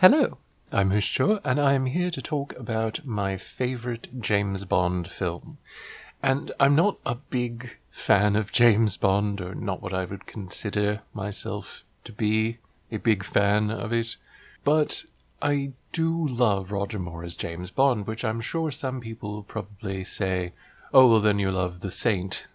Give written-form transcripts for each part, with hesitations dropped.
Hello, I'm Hushcho, and I'm here to talk about my favourite James Bond film. And I'm not a big fan of James Bond, or not what I would consider myself to be a big fan of it, but I do love Roger Moore as James Bond, which I'm sure some people will probably say, oh, well then you love The Saint,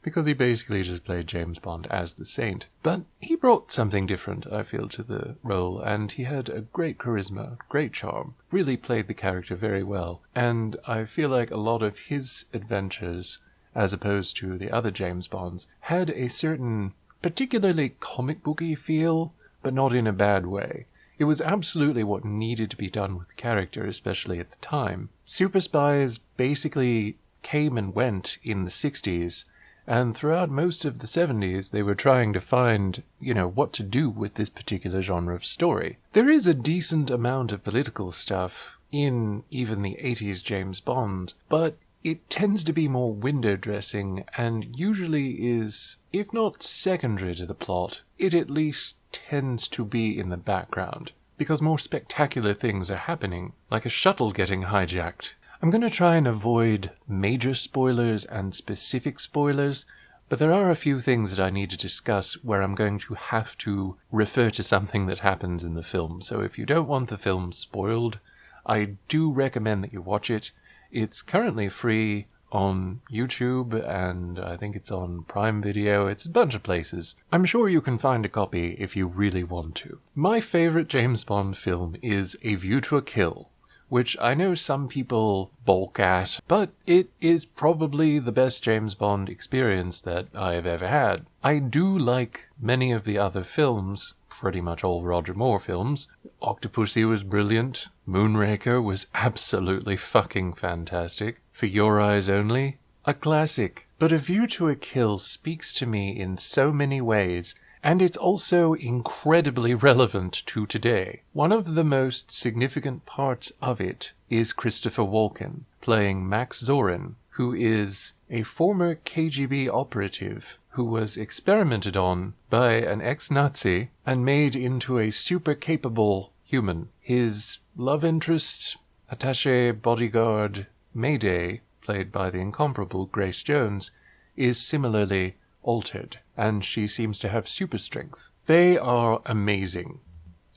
because he basically just played James Bond as the Saint. But he brought something different, I feel, to the role, and he had a great charisma, great charm, really played the character very well, and I feel like a lot of his adventures, as opposed to the other James Bonds, had a certain particularly comic booky feel, but not in a bad way. It was absolutely what needed to be done with the character, especially at the time. Super spies basically came and went in the 60s, and throughout most of the 70s, they were trying to find, what to do with this particular genre of story. There is a decent amount of political stuff in even the 80s James Bond, but it tends to be more window dressing and usually is, if not secondary to the plot, it at least tends to be in the background, because more spectacular things are happening, like a shuttle getting hijacked. I'm going to try and avoid major spoilers and specific spoilers, but there are a few things that I need to discuss where I'm going to have to refer to something that happens in the film. So if you don't want the film spoiled, I do recommend that you watch it. It's currently free on YouTube, and I think it's on Prime Video. It's a bunch of places. I'm sure you can find a copy if you really want to. My favorite James Bond film is A View to a Kill, which I know some people balk at, but it is probably the best James Bond experience that I have ever had. I do like many of the other films, pretty much all Roger Moore films. Octopussy was brilliant. Moonraker was absolutely fucking fantastic. For Your Eyes Only, a classic. But A View to a Kill speaks to me in so many ways, and it's also incredibly relevant to today. One of the most significant parts of it is Christopher Walken, playing Max Zorin, who is a former KGB operative who was experimented on by an ex-Nazi and made into a super-capable human. His love interest, attaché bodyguard Mayday, played by the incomparable Grace Jones, is similarly altered, and she seems to have super strength. They are amazing.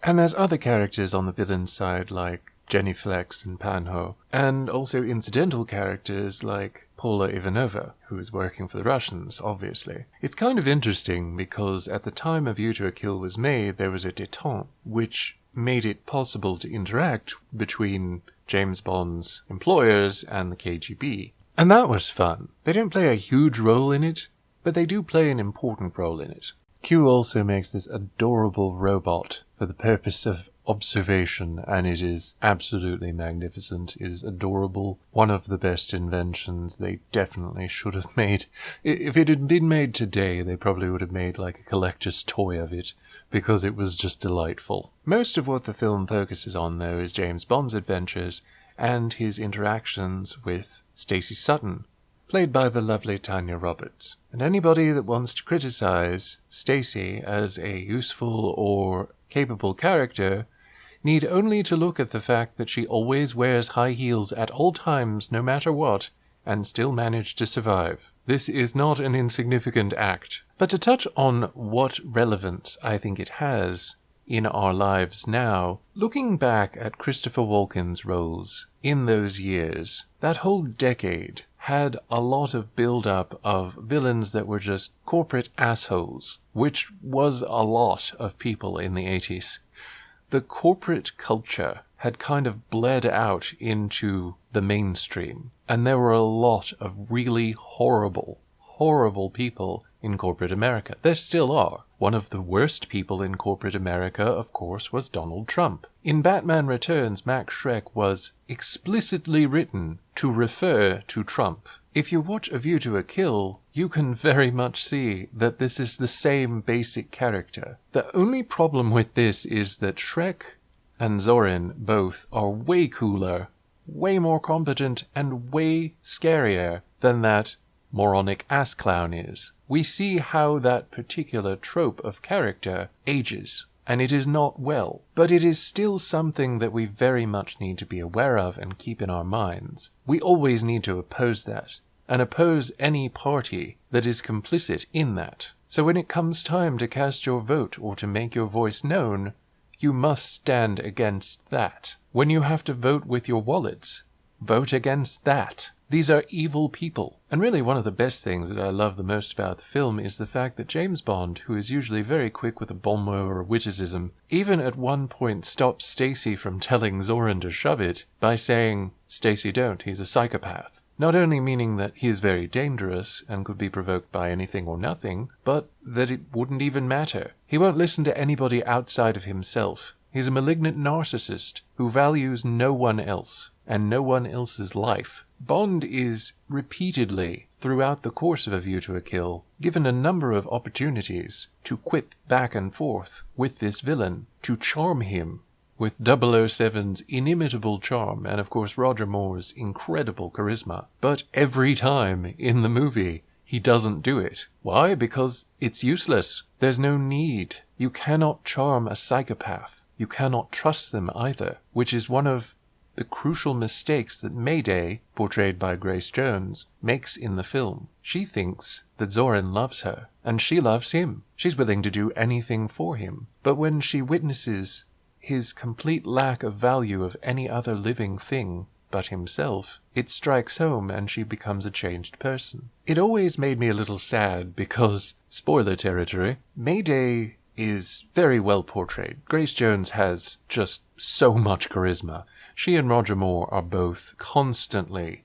And there's other characters on the villain side like Jenny Flex and Panho, and also incidental characters like Paula Ivanova, who is working for the Russians, obviously. It's kind of interesting because at the time A View to a Kill was made, there was a détente, which made it possible to interact between James Bond's employers and the KGB. And that was fun. They don't play a huge role in it, but they do play an important role in it. Q also makes this adorable robot for the purpose of observation, and it is absolutely magnificent. It is adorable. One of the best inventions they definitely should have made. If it had been made today, they probably would have made like a collector's toy of it, because it was just delightful. Most of what the film focuses on, though, is James Bond's adventures and his interactions with Stacey Sutton, played by the lovely Tanya Roberts. And anybody that wants to criticize Stacey as a useful or capable character need only to look at the fact that she always wears high heels at all times, no matter what, and still managed to survive. This is not an insignificant act. But to touch on what relevance I think it has in our lives now, looking back at Christopher Walken's roles in those years, that whole decade had a lot of build-up of villains that were just corporate assholes, which was a lot of people in the 80s. The corporate culture had kind of bled out into the mainstream, and there were a lot of really horrible people in corporate America. There still are. One of the worst people in corporate America, of course, was Donald Trump. In Batman Returns, Max Shreck was explicitly written to refer to Trump. If you watch A View to a Kill, you can very much see that this is the same basic character. The only problem with this is that Shreck and Zorin both are way cooler, way more competent, and way scarier than that moronic ass clown is. We see how that particular trope of character ages. and it is not well. But it is still something that we very much need to be aware of and keep in our minds. We always need to oppose that, and oppose any party that is complicit in that. So when it comes time to cast your vote or to make your voice known, you must stand against that. When you have to vote with your wallets, vote against that. These are evil people. And really one of the best things that I love the most about the film is the fact that James Bond, who is usually very quick with a bon mot or a witticism, even at one point stops Stacy from telling Zorin to shove it by saying, "Stacy, don't, he's a psychopath." Not only meaning that he is very dangerous and could be provoked by anything or nothing, but that it wouldn't even matter. He won't listen to anybody outside of himself. He's a malignant narcissist who values no one else and no one else's life. Bond is repeatedly, throughout the course of A View to a Kill, given a number of opportunities to quip back and forth with this villain, to charm him with 007's inimitable charm and, of course, Roger Moore's incredible charisma. But every time in the movie, he doesn't do it. Why? Because it's useless. There's no need. You cannot charm a psychopath. You cannot trust them either, which is one of the crucial mistakes that Mayday, portrayed by Grace Jones, makes in the film. She thinks that Zorin loves her, and she loves him. She's willing to do anything for him. But when she witnesses his complete lack of value of any other living thing but himself, it strikes home and she becomes a changed person. It always made me a little sad because, spoiler territory, Mayday is very well portrayed. Grace Jones has just so much charisma. She and Roger Moore are both constantly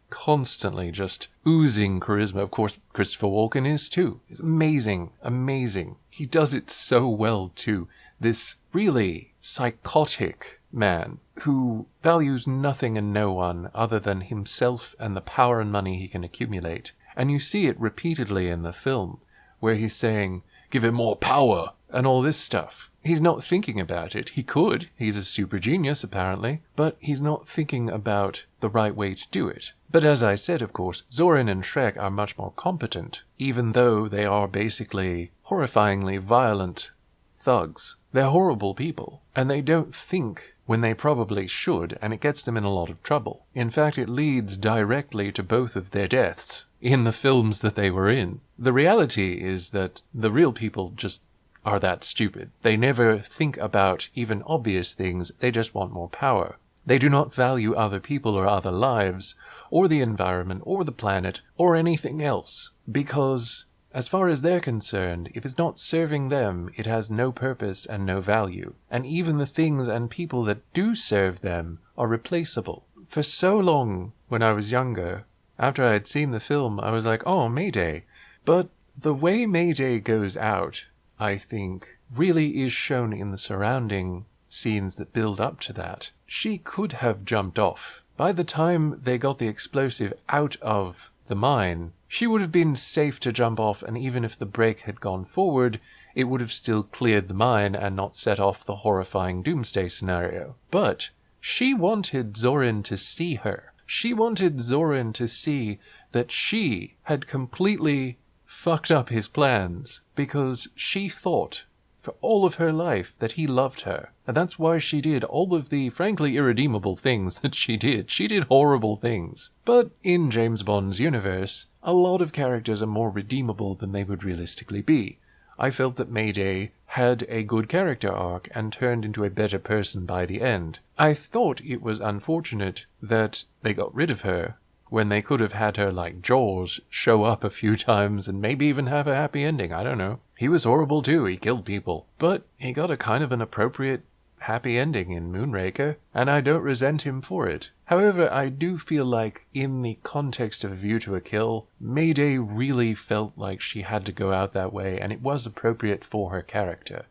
just oozing charisma. Of course, Christopher Walken is too. It's amazing, amazing. He does it so well too. This really psychotic man who values nothing and no one other than himself and the power and money he can accumulate. And you see it repeatedly in the film, where he's saying, "Give him more power," and all this stuff. He's not thinking about it. He could. He's a super genius, apparently. But he's not thinking about the right way to do it. But as I said, of course, Zorin and Shreck are much more competent, even though they are basically horrifyingly violent thugs. They're horrible people, and they don't think when they probably should, and it gets them in a lot of trouble. In fact, it leads directly to both of their deaths in the films that they were in. The reality is that the real people just are that stupid. They never think about even obvious things, they just want more power. They do not value other people or other lives, or the environment, or the planet, or anything else, because as far as they're concerned, if it's not serving them, it has no purpose and no value. And even the things and people that do serve them are replaceable. For so long, when I was younger, after I had seen the film, I was like, oh, Mayday. But the way Mayday goes out, I think, really is shown in the surrounding scenes that build up to that. She could have jumped off. By the time they got the explosive out of the mine, she would have been safe to jump off, and even if the brake had gone forward, it would have still cleared the mine and not set off the horrifying doomsday scenario. But she wanted Zorin to see her. She wanted Zorin to see that she had completely fucked up his plans, because she thought for all of her life that he loved her. And that's why she did all of the frankly irredeemable things that she did. She did horrible things. But in James Bond's universe, a lot of characters are more redeemable than they would realistically be. I felt that Mayday had a good character arc and turned into a better person by the end. I thought it was unfortunate that they got rid of her when they could have had her, like Jaws, show up a few times and maybe even have a happy ending. I don't know. He was horrible too. He killed people. But he got a kind of an appropriate happy ending in Moonraker, and I don't resent him for it. However, I do feel like, in the context of A View to a Kill, Mayday really felt like she had to go out that way, and it was appropriate for her character.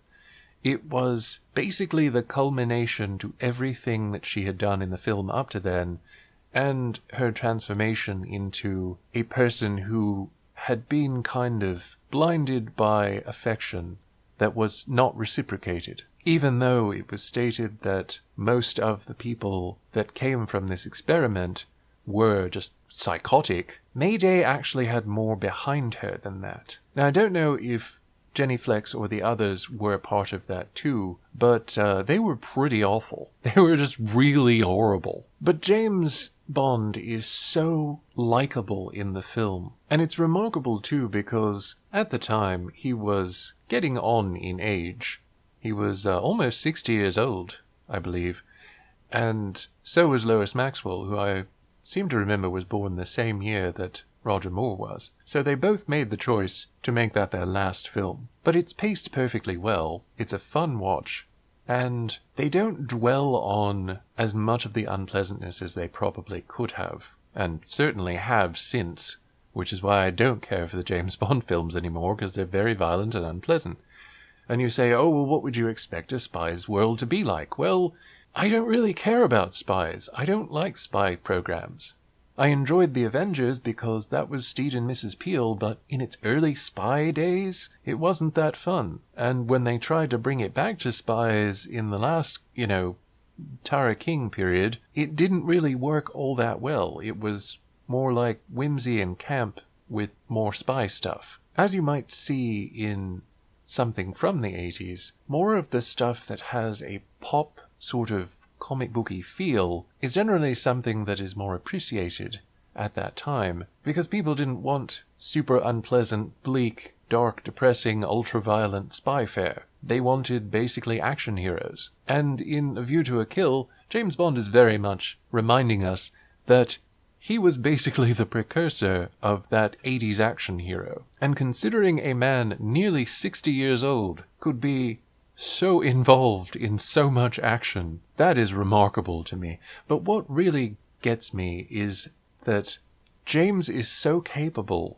It was basically the culmination to everything that she had done in the film up to then, and her transformation into a person who had been kind of blinded by affection that was not reciprocated. Even though it was stated that most of the people that came from this experiment were just psychotic, Mayday actually had more behind her than that. Now, I don't know if Jenny Flex or the others were part of that too, but they were pretty awful. They were just really horrible. But James Bond is so likable in the film. And it's remarkable too because at the time he was getting on in age. He was almost 60 years old, I believe. And so was Lois Maxwell, who I seem to remember was born the same year that Roger Moore was. So they both made the choice to make that their last film. But it's paced perfectly well. It's a fun watch. And they don't dwell on as much of the unpleasantness as they probably could have, and certainly have since, which is why I don't care for the James Bond films anymore, because they're very violent and unpleasant. And you say, oh, well, what would you expect a spy's world to be like? Well, I don't really care about spies. I don't like spy programs. I enjoyed The Avengers because that was Steed and Mrs. Peel, but in its early spy days, it wasn't that fun. And when they tried to bring it back to spies in the last, Tara King period, it didn't really work all that well. It was more like whimsy and camp with more spy stuff. As you might see in something from the 80s, more of the stuff that has a pop sort of comic booky feel is generally something that is more appreciated at that time, because people didn't want super unpleasant, bleak, dark, depressing, ultra-violent spy fare. They wanted basically action heroes. And in A View to a Kill, James Bond is very much reminding us that he was basically the precursor of that 80s action hero. And considering a man nearly 60 years old could be so involved in so much action, that is remarkable to me. But what really gets me is that James is so capable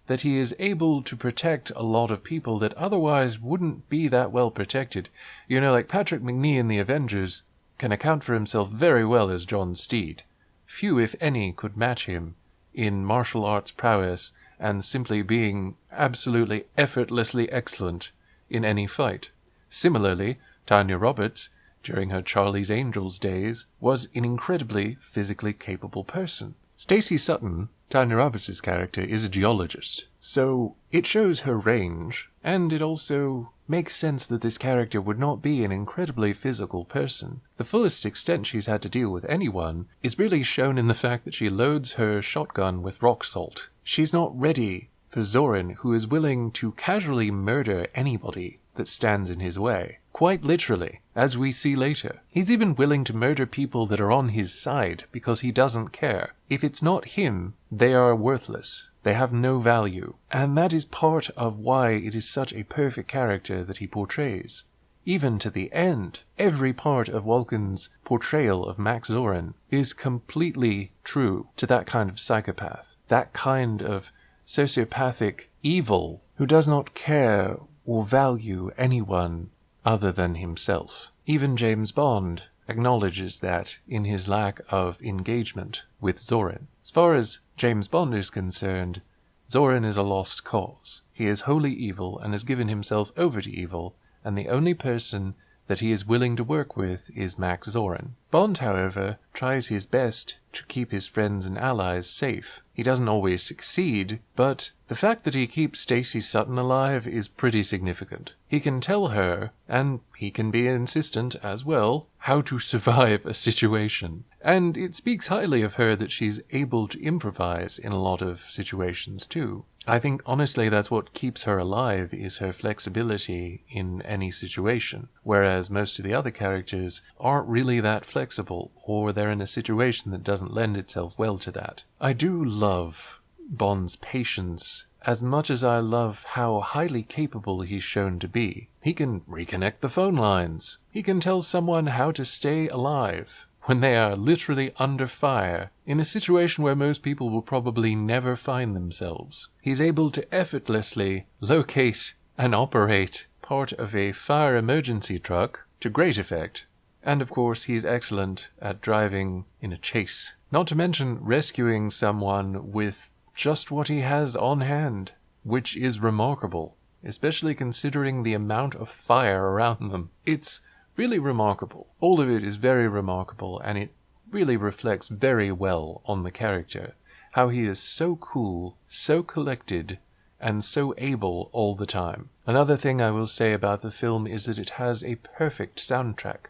that he is able to protect a lot of people that otherwise wouldn't be that well protected. Like Patrick Macnee in The Avengers can account for himself very well as John Steed. Few, if any, could match him in martial arts prowess and simply being absolutely effortlessly excellent in any fight. Similarly, Tanya Roberts, during her Charlie's Angels days, was an incredibly physically capable person. Stacey Sutton, Tanya Roberts' character, is a geologist, so it shows her range, and it also makes sense that this character would not be an incredibly physical person. The fullest extent she's had to deal with anyone is really shown in the fact that she loads her shotgun with rock salt. She's not ready for Zorin, who is willing to casually murder anybody that stands in his way. Quite literally, as we see later. He's even willing to murder people that are on his side because he doesn't care. If it's not him, they are worthless. They have no value. And that is part of why it is such a perfect character that he portrays. Even to the end, every part of Walken's portrayal of Max Zorin is completely true to that kind of psychopath. That kind of sociopathic evil who does not care or value anyone other than himself. Even James Bond acknowledges that in his lack of engagement with Zorin. As far as James Bond is concerned, Zorin is a lost cause. He is wholly evil and has given himself over to evil, and the only person that he is willing to work with is Max Zorin. Bond, however, tries his best to keep his friends and allies safe. He doesn't always succeed, but the fact that he keeps Stacey Sutton alive is pretty significant. He can tell her, and he can be insistent as well, how to survive a situation. And it speaks highly of her that she's able to improvise in a lot of situations too. I think honestly that's what keeps her alive, is her flexibility in any situation, whereas most of the other characters aren't really that flexible, or they're in a situation that doesn't lend itself well to that. I do love Bond's patience as much as I love how highly capable he's shown to be. He can reconnect the phone lines. He can tell someone how to stay alive when they are literally under fire, in a situation where most people will probably never find themselves. He's able to effortlessly locate and operate part of a fire emergency truck to great effect. And of course, he's excellent at driving in a chase. Not to mention rescuing someone with just what he has on hand, which is remarkable, especially considering the amount of fire around them. It's really remarkable. All of it is very remarkable, and it really reflects very well on the character. How he is so cool, so collected, and so able all the time. Another thing I will say about the film is that it has a perfect soundtrack.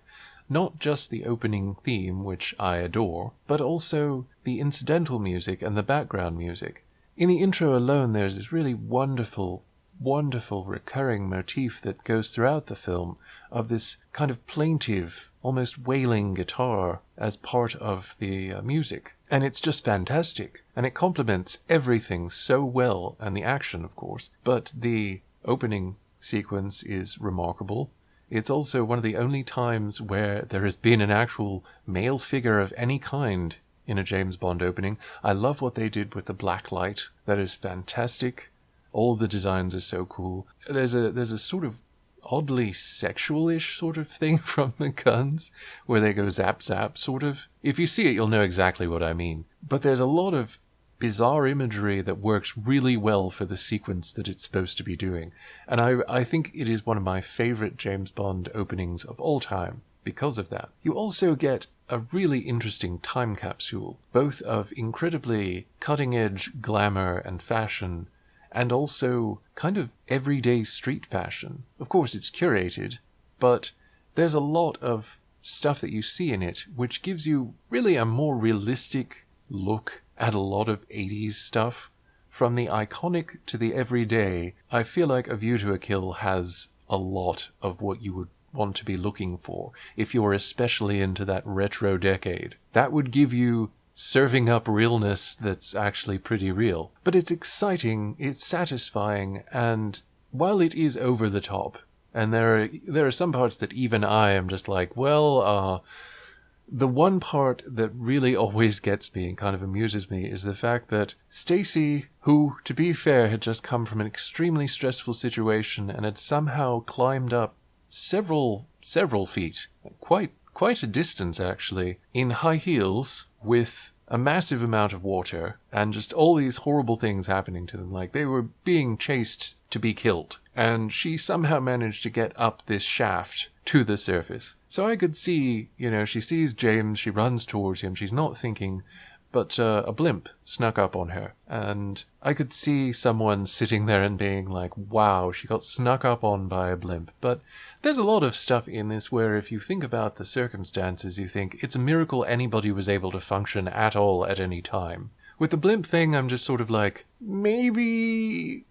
Not just the opening theme, which I adore, but also the incidental music and the background music. In the intro alone, there's this really wonderful recurring motif that goes throughout the film of this kind of plaintive, almost wailing guitar as part of the music. And it's just fantastic. And it complements everything so well, and the action, of course. But the opening sequence is remarkable. It's also one of the only times where there has been an actual male figure of any kind in a James Bond opening. I love what they did with the black light. That is fantastic. All the designs are so cool. There's a sort of oddly sexual-ish sort of thing from the guns, where they go zap zap, sort of. If you see it, you'll know exactly what I mean. But there's a lot of bizarre imagery that works really well for the sequence that it's supposed to be doing. And I think it is one of my favorite James Bond openings of all time because of that. You also get a really interesting time capsule, both of incredibly cutting-edge glamour and fashion, and also kind of everyday street fashion. Of course, it's curated, but there's a lot of stuff that you see in it which gives you really a more realistic look at a lot of 80s stuff. From the iconic to the everyday, I feel like A View to a Kill has a lot of what you would want to be looking for if you're especially into that retro decade. That would give you serving up realness that's actually pretty real. But it's exciting, it's satisfying, and while it is over the top, and there are some parts that even I am just like, the one part that really always gets me and kind of amuses me is the fact that Stacy, who, to be fair, had just come from an extremely stressful situation and had somehow climbed up several feet, quite a distance actually, in high heels with a massive amount of water and just all these horrible things happening to them, like they were being chased to be killed. And she somehow managed to get up this shaft to the surface. So I could see, she sees James, she runs towards him, she's not thinking, but a blimp snuck up on her. And I could see someone sitting there and being like, wow, she got snuck up on by a blimp. But there's a lot of stuff in this where if you think about the circumstances, you think it's a miracle anybody was able to function at all at any time. With the blimp thing, I'm just sort of like, maybe,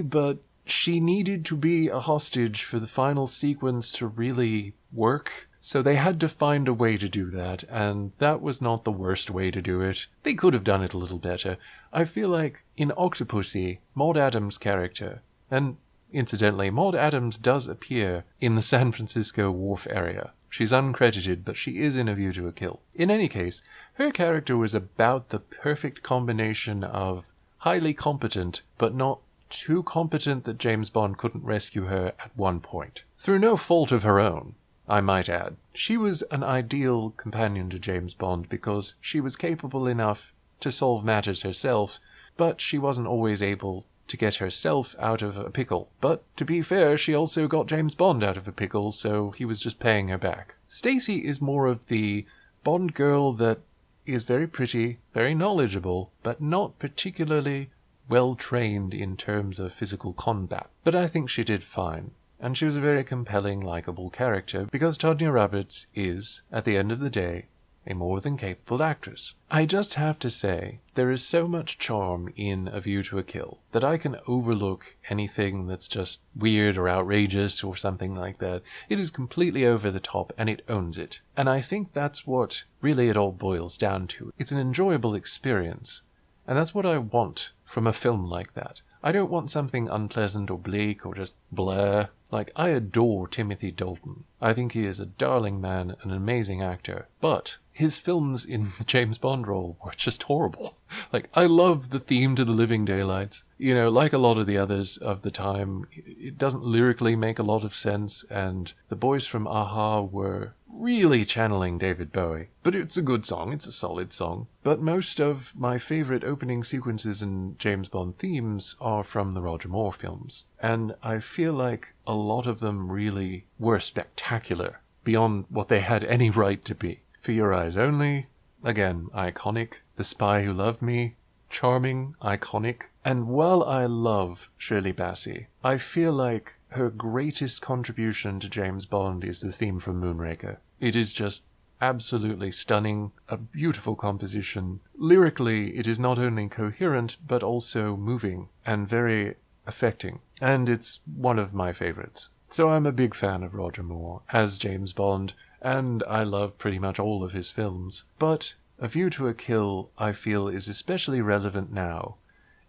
but she needed to be a hostage for the final sequence to really work. So they had to find a way to do that, and that was not the worst way to do it. They could have done it a little better. I feel like in Octopussy, Maud Adams' character, and incidentally, Maud Adams does appear in the San Francisco Wharf area. She's uncredited, but she is in A View to a Kill. In any case, her character was about the perfect combination of highly competent, but not too competent that James Bond couldn't rescue her at one point. Through no fault of her own, I might add. She was an ideal companion to James Bond because she was capable enough to solve matters herself, but she wasn't always able to get herself out of a pickle. But to be fair, she also got James Bond out of a pickle, so he was just paying her back. Stacy is more of the Bond girl that is very pretty, very knowledgeable, but not particularly well-trained in terms of physical combat. But I think she did fine. And she was a very compelling, likable character, because Tanya Roberts is, at the end of the day, a more than capable actress. I just have to say, there is so much charm in A View to a Kill that I can overlook anything that's just weird or outrageous or something like that. It is completely over the top and it owns it. And I think that's what really it all boils down to. It's an enjoyable experience. And that's what I want from a film like that. I don't want something unpleasant or bleak or just blur. Like, I adore Timothy Dalton. I think he is a darling man, an amazing actor. But his films in the James Bond role were just horrible. Like, I love the theme to The Living Daylights. Like a lot of the others of the time, it doesn't lyrically make a lot of sense, and the boys from a-ha were really channeling David Bowie. But it's a good song, it's a solid song. But most of my favorite opening sequences and James Bond themes are from the Roger Moore films. And I feel like a lot of them really were spectacular, beyond what they had any right to be. For Your Eyes Only, again, iconic. The Spy Who Loved Me, charming, iconic. And while I love Shirley Bassey, I feel like her greatest contribution to James Bond is the theme from Moonraker. It is just absolutely stunning, a beautiful composition. Lyrically, it is not only coherent, but also moving and very affecting. And it's one of my favorites. So I'm a big fan of Roger Moore as James Bond, and I love pretty much all of his films. But A View to a Kill, I feel, is especially relevant now,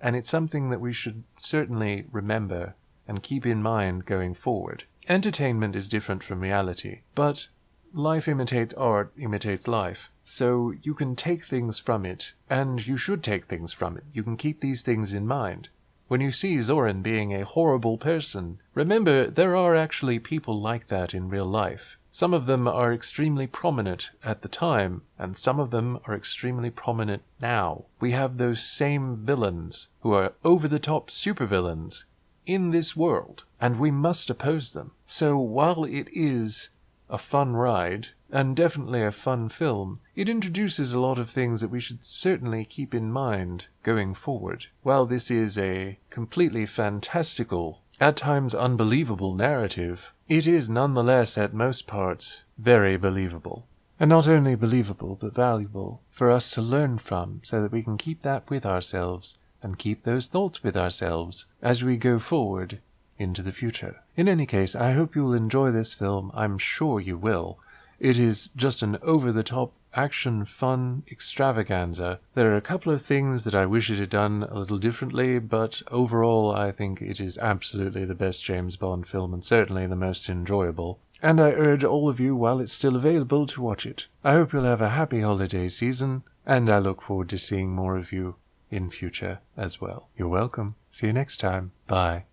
and it's something that we should certainly remember and keep in mind going forward. Entertainment is different from reality, but life imitates art, imitates life. So you can take things from it, and you should take things from it. You can keep these things in mind. When you see Zorin being a horrible person, remember there are actually people like that in real life. Some of them are extremely prominent at the time, and some of them are extremely prominent now. We have those same villains, who are over-the-top supervillains, in this world, and we must oppose them. So while it is a fun ride, and definitely a fun film, it introduces a lot of things that we should certainly keep in mind going forward. While this is a completely fantastical, at times unbelievable narrative, it is nonetheless at most parts very believable. And not only believable, but valuable for us to learn from, so that we can keep that with ourselves and keep those thoughts with ourselves as we go forward into the future. In any case, I hope you'll enjoy this film. I'm sure you will. It is just an over-the-top action fun extravaganza. There are a couple of things that I wish it had done a little differently, but overall I think it is absolutely the best James Bond film and certainly the most enjoyable. And I urge all of you, while it's still available, to watch it. I hope you'll have a happy holiday season, and I look forward to seeing more of you in future as well. You're welcome. See you next time. Bye.